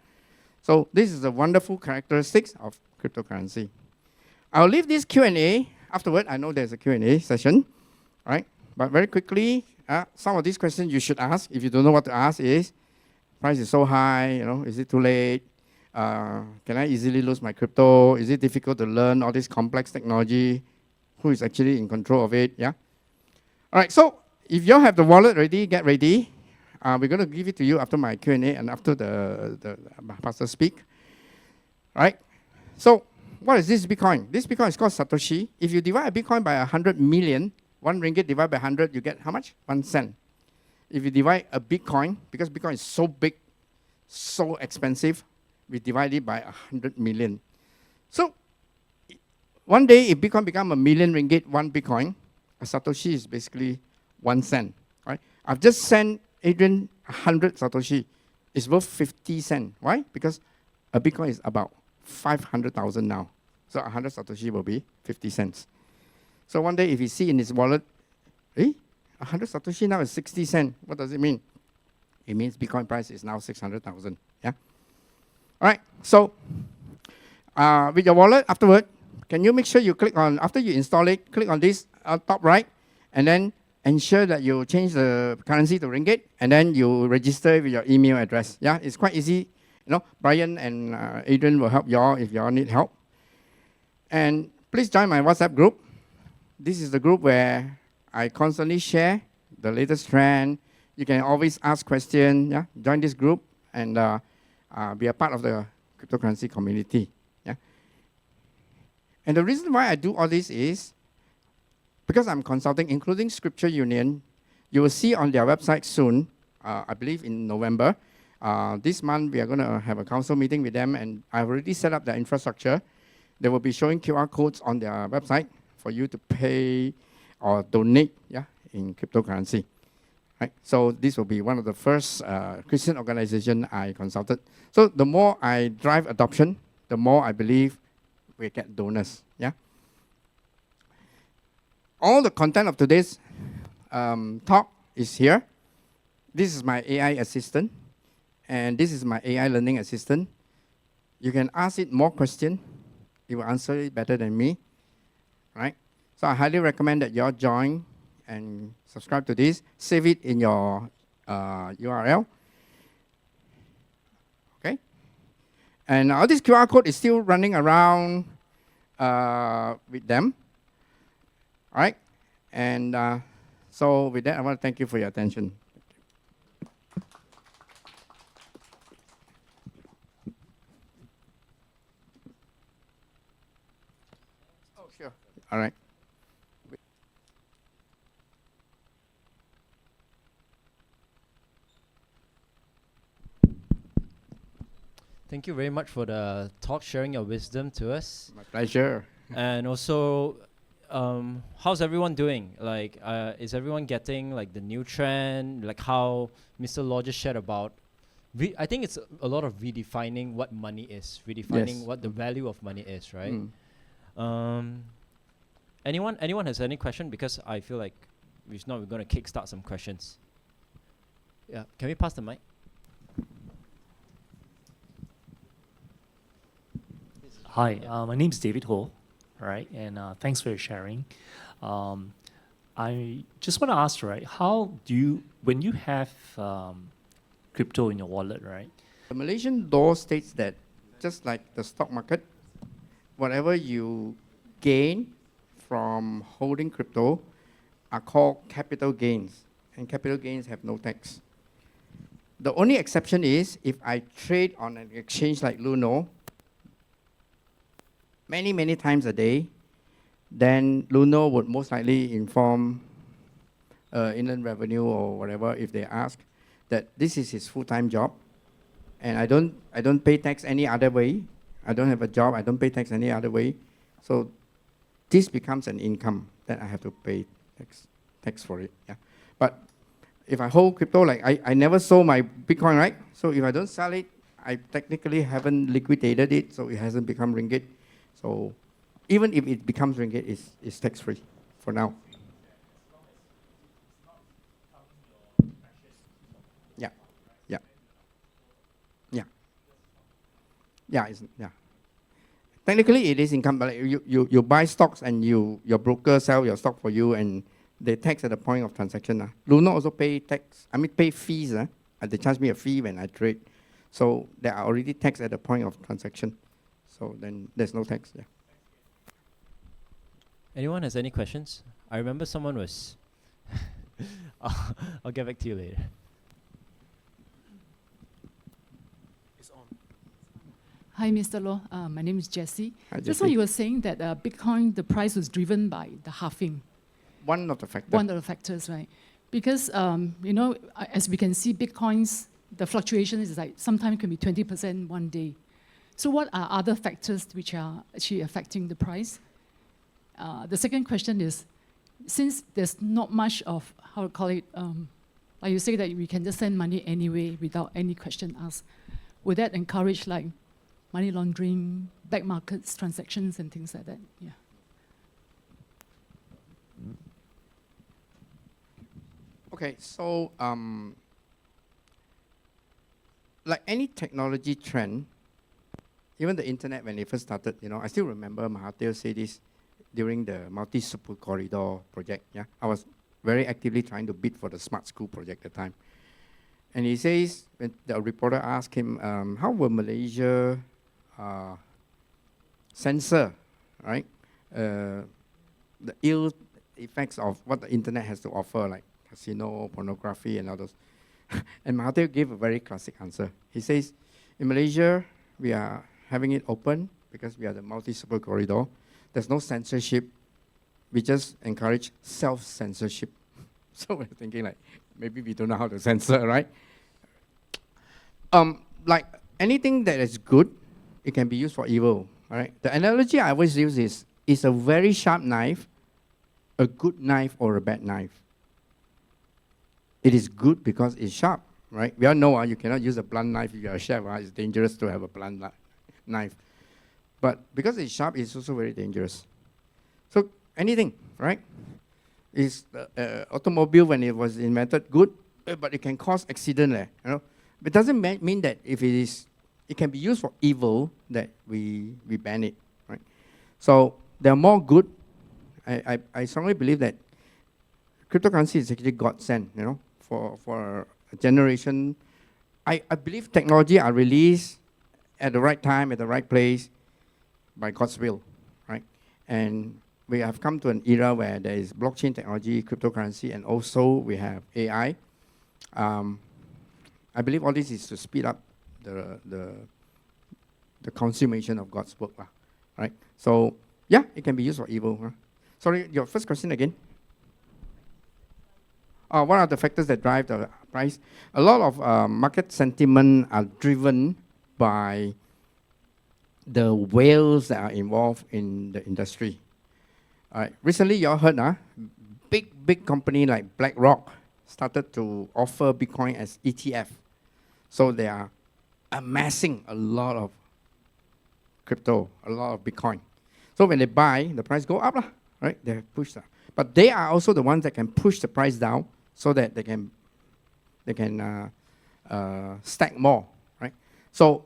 So this is the wonderful characteristics of cryptocurrency. I'll leave this Q&A afterward. I know there's a Q&A session, right? But very quickly, some of these questions you should ask. If you don't know what to ask is, price is so high, is it too late? Can I easily lose my crypto? Is it difficult to learn all this complex technology? Who is actually in control of it, yeah? All right, so if you have the wallet ready, get ready. We're going to give it to you after my Q&A and after the pastor speak. All right, so what is this Bitcoin? This Bitcoin is called Satoshi. If you divide a Bitcoin by 100 million, 1 ringgit divided by 100, you get how much? 1 cent. If you divide a Bitcoin, because Bitcoin is so big, so expensive, we divide it by 100 million. So one day, if Bitcoin become a million ringgit, 1 Bitcoin, a Satoshi is basically 1 cent. Right? I've just sent Adrian 100 Satoshi. It's worth 50 cents. Why? Because a Bitcoin is about 500,000 now. So 100 Satoshi will be 50 cents. So one day, if you see in his wallet, 100 Satoshi now is 60 cents. What does it mean? It means Bitcoin price is now 600,000. Yeah? All right, so with your wallet afterward, can you make sure you click on, after you install it, click on this top right, and then ensure that you change the currency to ringgit, and then you register with your email address. Yeah, it's quite easy. Brian and Adrian will help you all if you all need help. And please join my WhatsApp group. This is the group where I constantly share the latest trend. You can always ask questions. Yeah, join this group and be a part of the cryptocurrency community. Yeah. And the reason why I do all this is because I'm consulting, including Scripture Union. You will see on their website soon, I believe in November. This month, we are going to have a council meeting with them, and I've already set up the infrastructure. They will be showing QR codes on their website for you to pay or donate, in cryptocurrency. Right? So this will be one of the first Christian organization I consulted. So the more I drive adoption, the more I believe we get donors. Yeah. All the content of today's talk is here. This is my AI assistant, and this is my AI learning assistant. You can ask it more questions. It will answer it better than me. Right? So I highly recommend that you all join and subscribe to this. Save it in your URL. Okay? And all this QR code is still running around with them. All right? And so with that, I want to thank you for your attention. Oh, sure. All right. Thank you very much for the talk, sharing your wisdom to us. My pleasure. And also, how's everyone doing? Like, is everyone getting like the new trend? Like how Mr. Law just shared about. I think it's a lot of redefining what money is, redefining what the value of money is, right? Anyone has any question? Because I feel like if not, we're going to kickstart some questions. Yeah, can we pass the mic? Hi, my name is David Ho, right? And thanks for your sharing. I just want to ask, right? How do you, when you have crypto in your wallet, right? The Malaysian law states that just like the stock market, whatever you gain from holding crypto are called capital gains. and capital gains have no tax. The only exception is if I trade on an exchange like Luno many times a day, then Luno would most likely inform Inland Revenue or whatever if they ask that this is his full-time job, and I don't pay tax any other way. I don't have a job. I don't pay tax any other way. So this becomes an income that I have to pay tax for it. Yeah, but if I hold crypto, like I never sold my Bitcoin, right? So if I don't sell it, I technically haven't liquidated it, so it hasn't become ringgit. So even if it becomes ringgit, it's tax-free for now. Yeah, yeah, yeah, yeah. Yeah. Technically, it is income, but like you buy stocks and your broker sell your stock for you, and they tax at the point of transaction. Luno also pay tax. I mean, pay fees. They charge me a fee when I trade, so they are already taxed at the point of transaction. So then there's no tax. Yeah. Anyone has any questions? I remember someone was. I'll get back to you later. Hi, Mr. Loh. My name is Jessie. Hi, Just what Jessie. you were saying that Bitcoin, the price was driven by the halving, One of the factors. one of the factors, right? Because, as we can see, Bitcoins, the fluctuation is like sometimes can be 20% one day. So what are other factors which are actually affecting the price? The second question is, since there's not much of, how to call it, like you say that we can just send money anyway without any question asked, would that encourage like money laundering, black markets, transactions, and things like that? Yeah. Okay, so like any technology trend, even the internet when it first started, I still remember Mahathir say this during the multi-super corridor project. Yeah, I was very actively trying to bid for the smart school project at the time. And he says, when the reporter asked him, how will Malaysia censor, right, the ill effects of what the internet has to offer, like casino, pornography, and all those. And Mahathir gave a very classic answer. He says, in Malaysia, we are having it open because we are the multi-super corridor. There's no censorship. We just encourage self-censorship. So we're thinking like, maybe we don't know how to censor, right? Like anything that is good, it can be used for evil, all right? The analogy I always use is a very sharp knife, a good knife or a bad knife. It is good because it's sharp, right? We all know you cannot use a blunt knife if you're a chef. It's dangerous to have a blunt knife. But because it's sharp, it's also very dangerous. So anything, right? Is automobile, when it was invented, good, but it can cause accident. It doesn't mean that if it can be used for evil, that we ban it, right? So there are more good. I strongly believe that cryptocurrency is actually God sent, for a generation. I believe technology are released at the right time, at the right place, by God's will, right? And we have come to an era where there is blockchain technology, cryptocurrency, and also we have AI. I believe all this is to speed up the consummation of God's work, right? So yeah, it can be used for evil. Huh? Sorry, your first question again. What are the factors that drive the price? A lot of market sentiment are driven by the whales that are involved in the industry. All right. Recently, you all heard, big company like BlackRock started to offer Bitcoin as ETF. So they are amassing a lot of crypto, a lot of Bitcoin. So when they buy, the price go up, right? They push that. But they are also the ones that can push the price down so that they can stack more, right? So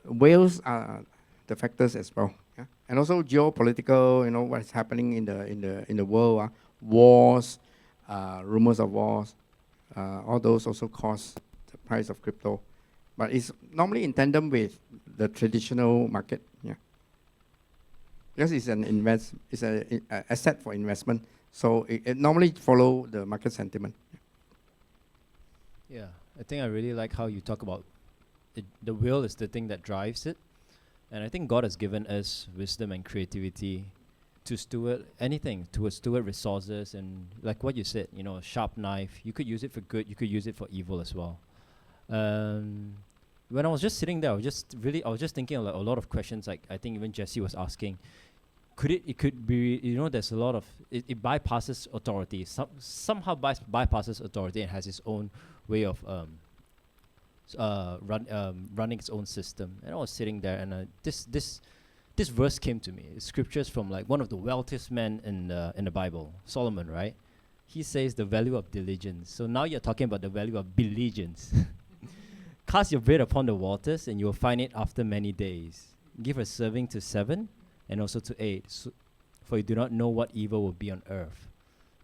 whales are the factors as well, yeah? And also geopolitical, what's happening in the world, wars, rumors of wars, all those also cause the price of crypto, but it's normally in tandem with the traditional market, yeah. Because it's an asset for investment, so it normally follow the market sentiment. Yeah. Yeah, I think I really like how you talk about it. The will is the thing that drives it, and I think God has given us wisdom and creativity to steward anything, to steward resources, and like what you said, you know, a sharp knife. You could use it for good. You could use it for evil as well. Um, when I was just sitting there, I was just thinking of like a lot of questions. Like I think even Jesse was asking, could it? It could be. You know, there's a lot of it bypasses authority. Somehow bypasses authority and has its own way of running its own system. And I was sitting there, and this verse came to me. It's scriptures from like one of the wealthiest men in the Bible, Solomon, right? He says the value of diligence. So now you're talking about the value of diligence. Cast your bread upon the waters, and you will find it after many days. Give a serving to 7, and also to 8, for you do not know what evil will be on earth.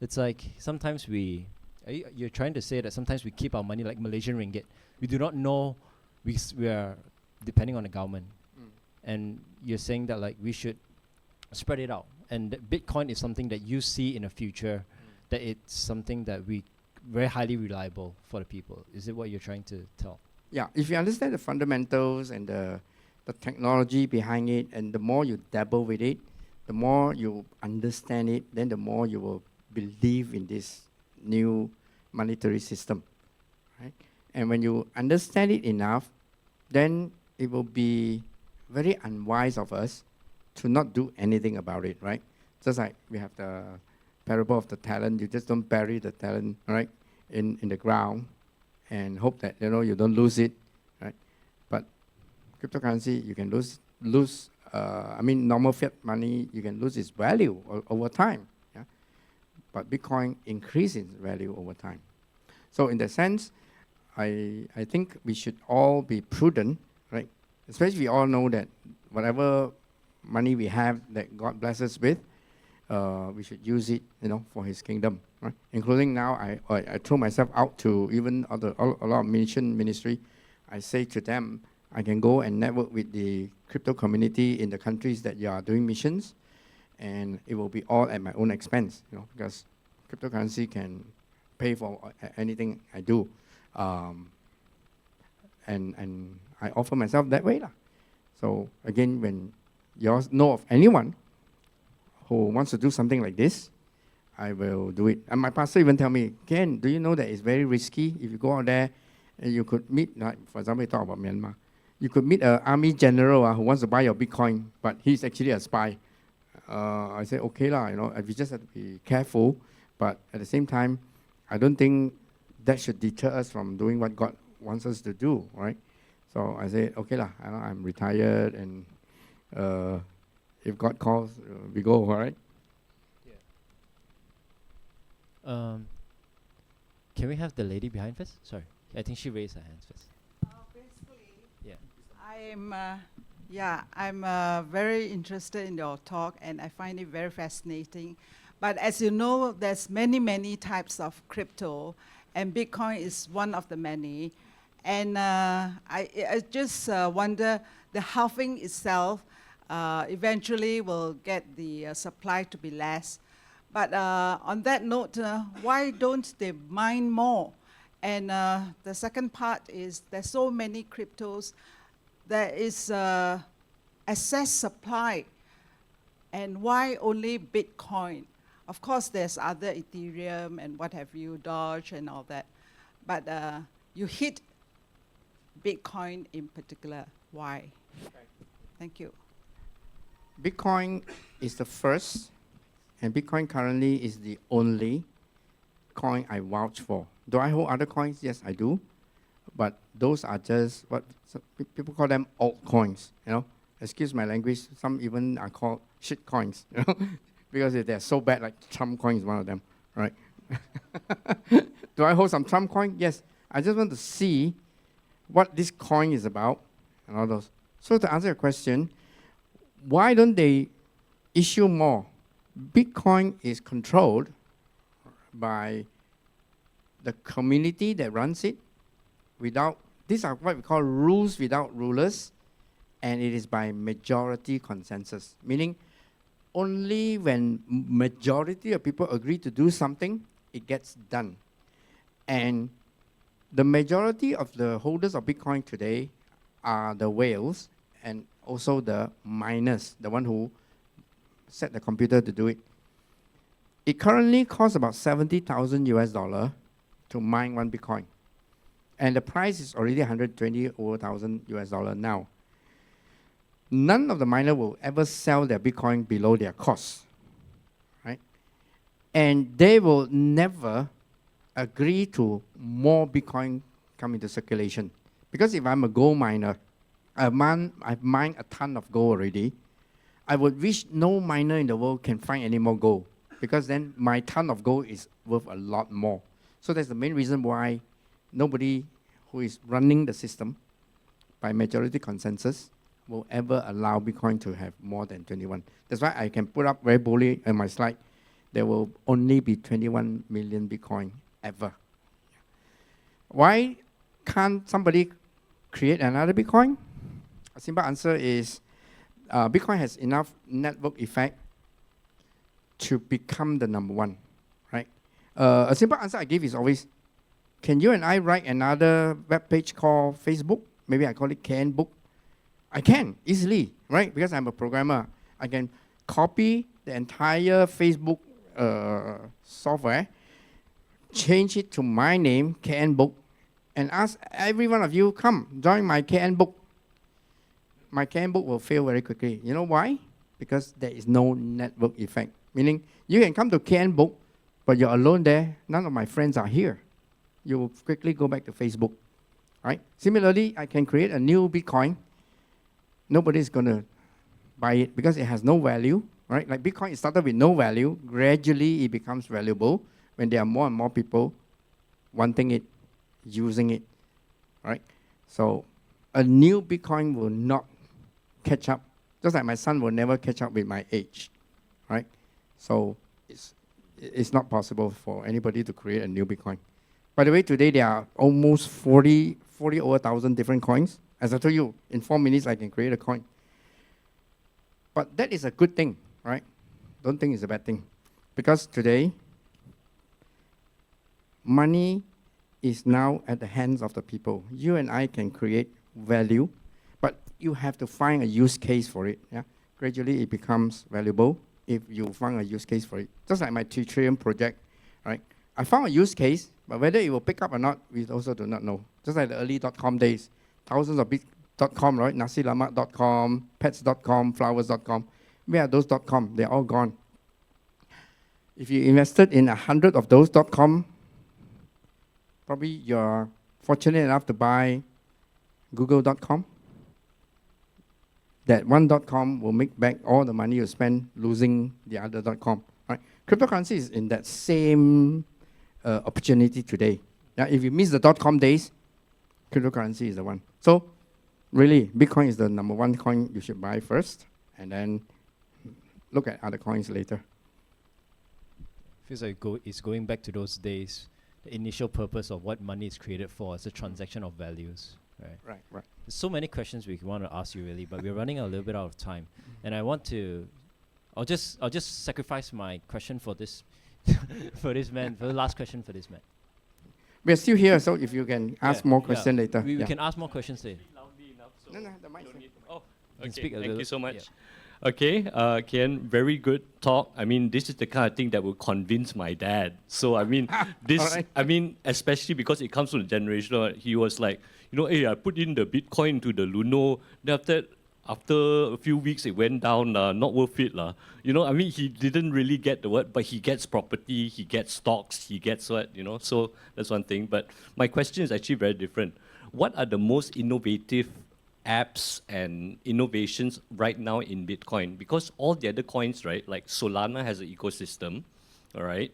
It's like sometimes you're trying to say that sometimes we keep our money like Malaysian ringgit. We do not know we are depending on the government. And you're saying that like we should spread it out. And that Bitcoin is something that you see in the future, that it's something that we very highly reliable for the people. Is it what you're trying to tell? Yeah, if you understand the fundamentals and the technology behind it, and the more you dabble with it, the more you understand it, then the more you will believe in this new monetary system, right? And when you understand it enough, then it will be very unwise of us to not do anything about it, right? Just like we have the parable of the talent, you just don't bury the talent, right, in the ground and hope that, you know, you don't lose it, right? But cryptocurrency, you can lose. I mean, normal fiat money, you can lose its value over time. Yeah, but Bitcoin increases its value over time. So in that sense, I think we should all be prudent, right? Especially we all know that whatever money we have that God blesses us with, we should use it, you know, for His kingdom, right? Including now, I throw myself out to even a lot of mission ministry. I say to them, I can go and network with the crypto community in the countries that you are doing missions, and it will be all at my own expense, you know, because cryptocurrency can pay for anything I do, and I offer myself that way, lah. So again, when you know of anyone who wants to do something like this, I will do it. And my pastor even tell me, Ken, do you know that it's very risky if you go out there and you could meet, like, for example, we talk about Myanmar, you could meet an army general who wants to buy your Bitcoin, but he's actually a spy. I say, okay lah, you know, we just have to be careful, but at the same time, I don't think that should deter us from doing what God wants us to do, right? So I say, okay lah, I'm retired, and if God calls, we go, all right? Yeah. Can we have the lady behind first? Sorry, I think she raised her hands first. Basically, Yeah. I'm very interested in your talk, and I find it very fascinating. But as you know, there's many types of crypto, and Bitcoin is one of the many. And I just wonder, the halving itself eventually will get the supply to be less. But on that note, why don't they mine more? And the second part is there's so many cryptos, there is excess supply. And why only Bitcoin? Of course, there's other Ethereum and what have you, Doge and all that. But you hit Bitcoin in particular. Why? Thank you. Bitcoin is the first, and Bitcoin currently is the only coin I vouch for. Do I hold other coins? Yes, I do. But those are just what people call them altcoins, you know. Excuse my language, some even are called shit coins, you know, because they're so bad, like Trump coin is one of them, right? Do I hold some Trump coin? Yes. I just want to see what this coin is about and all those. So to answer your question, why don't they issue more? Bitcoin is controlled by the community that runs it without, these are what we call rules without rulers, and it is by majority consensus, meaning only when majority of people agree to do something, it gets done. And The majority of the holders of Bitcoin today are the whales and also the miners, the one who set the computer to do it. It currently costs about 70,000 US dollar to mine one Bitcoin. And the price is already 120,000 US dollar now. None of the miners will ever sell their Bitcoin below their cost, right? And they will never agree to more Bitcoin come into circulation. Because if I'm a gold miner, I've mined a ton of gold already, I would wish no miner in the world can find any more gold, because then my ton of gold is worth a lot more. So that's the main reason why nobody who is running the system by majority consensus will ever allow Bitcoin to have more than 21. That's why I can put up very boldly on my slide, there will only be 21 million Bitcoin ever. Why can't somebody create another Bitcoin? A simple answer is Bitcoin has enough network effect to become the number one, right? A simple answer I give is always, can you and I write another web page called Facebook? Maybe I call it KN Book. I can, easily, right? Because I'm a programmer. I can copy the entire Facebook software, change it to my name, KN Book, and ask every one of you, come, join my KN Book. My KN Book will fail very quickly. You know why? Because there is no network effect. Meaning, you can come to KN Book, but you're alone there. None of my friends are here. You will quickly go back to Facebook, right? Similarly, I can create a new Bitcoin. Nobody's going to buy it because it has no value, right? Like Bitcoin, it started with no value. Gradually, it becomes valuable when there are more and more people wanting it, using it, right? So a new Bitcoin will not catch up, just like my son will never catch up with my age, right? So it's not possible for anybody to create a new Bitcoin. By the way, today there are almost 40 over 1,000 different coins. As I told you, in 4 minutes I can create a coin. But that is a good thing, right? Don't think it's a bad thing. Because today, money is now at the hands of the people. You and I can create value, but you have to find a use case for it. Yeah? Gradually it becomes valuable if you find a use case for it. Just like my Treetherium project, right? I found a use case, but whether it will pick up or not, we also do not know. Just like the early .com days, thousands of .com, right? Nasilamak.com, pets.com, flowers.com. Where are those .com? They're all gone. If you invested in 100 of those .com, probably you're fortunate enough to buy google.com. That one .com will make back all the money you spend losing the other .com. Right? Cryptocurrency is in that same opportunity today. Yeah, if you miss the .com days, cryptocurrency is the one. So really, Bitcoin is the number one coin you should buy first, and then look at other coins later. Feels like it's going back to those days, the initial purpose of what money is created for, as a transaction of values. Right. Right. There's so many questions we want to ask you, really, but we're running a little bit out of time, and I'll just sacrifice my question for this, for this man, for the last question for this man. We're still here, so if you can ask more questions later. We can ask more questions later. No, the mic's there. Oh, can okay. speak a Thank little- you so much. yeah. Okay, Ken, very good talk. I mean, this is the kind of thing that will convince my dad. So, I mean, this, Alright. I mean, especially because it comes from the generation, he was like, you know, hey, I put in the Bitcoin into the Luno. Then after a few weeks, it went down, not worth it. You know, I mean, he didn't really get the word, but he gets property, he gets stocks, he gets what, you know, so that's one thing. But my question is actually very different. What are the most innovative apps and innovations right now in Bitcoin? Because all the other coins, right, like Solana has an ecosystem, all right?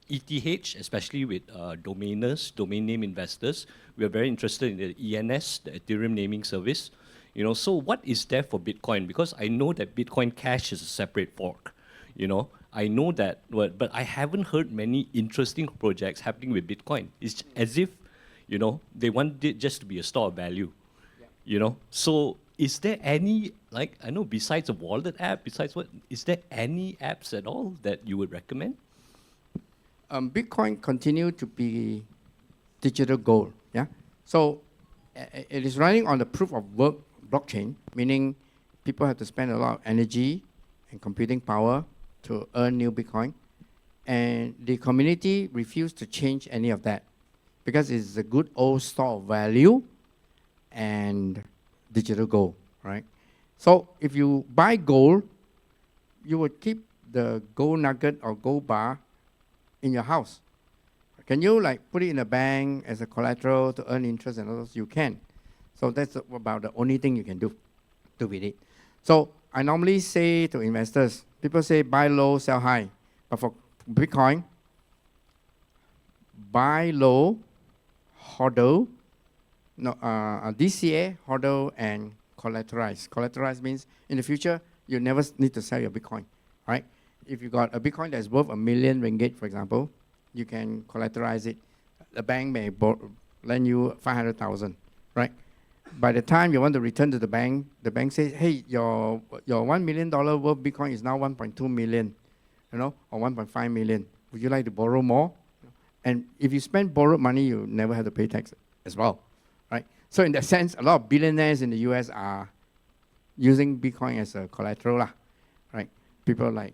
ETH, especially with domainers, domain name investors, we are very interested in the ENS, the Ethereum naming service. You know, so what is there for Bitcoin? Because I know that Bitcoin Cash is a separate fork. You know, I know that, but I haven't heard many interesting projects happening with Bitcoin. It's as if, you know, they want it just to be a store of value. You know, so is there any, like, I know besides a wallet app, besides what, is there any apps at all that you would recommend? Bitcoin continue to be digital gold. Yeah. So it is running on the proof of work blockchain, meaning people have to spend a lot of energy and computing power to earn new Bitcoin. And the community refused to change any of that because it's a good old store of value and digital gold, right? So if you buy gold, you would keep the gold nugget or gold bar in your house. Can you like put it in a bank as a collateral to earn interest and all those? You can. So that's about the only thing you can do with it. So I normally say to investors, people say buy low, sell high. But for Bitcoin, buy low, hodl, DCA, hodl, and collateralize. Collateralize means in the future, you never need to sell your Bitcoin, right? If you got a Bitcoin that's worth $1 million ringgit, for example, you can collateralize it. The bank may lend you 500,000, right? By the time you want to return to the bank says, hey, your $1 million worth Bitcoin is now 1.2 million, or 1.5 million. Would you like to borrow more? And if you spend borrowed money, you never have to pay tax as well, right? So in that sense, a lot of billionaires in the US are using Bitcoin as a collateral, right? People like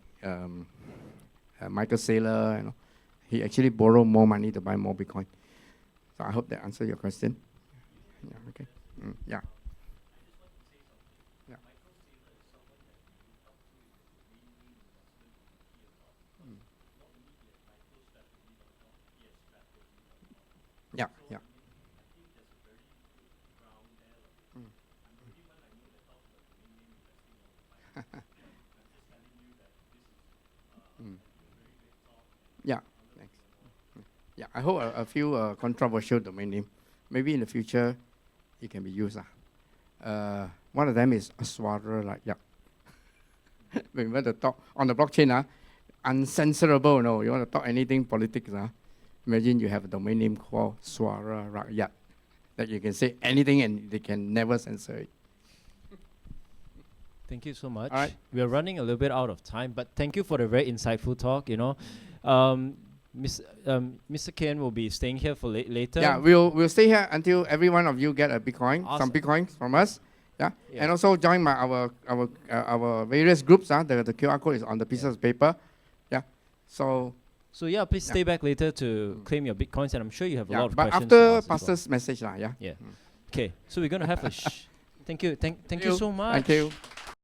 Michael Saylor, he actually borrowed more money to buy more Bitcoin. So I hope that answers your question. Yeah, okay. Yeah. Yeah. Yeah, yeah. Yeah, thanks. Yeah, I hope a few controversial domain name. Maybe in the future, it can be used. One of them is Aswara, like, yeah. When you want to talk on the blockchain, uncensorable, no. You want to talk anything politics, imagine you have a domain name called Swara Rakyat, that you can say anything and they can never censor it. Thank you so much. All right. We are running a little bit out of time, but thank you for the very insightful talk. Mr. Ken will be staying here for later. Yeah, we'll stay here until every one of you get a Bitcoin, Awesome. some Bitcoins from us. Yeah, Yeah. and also join our various groups. The QR code is on the pieces of paper. Yeah, so So yeah, please stay back later to claim your Bitcoins, and I'm sure you have a lot of but questions. after for us as well. pastor's message, yeah. Yeah. Okay, so we're gonna have a thank you so much. Thank you.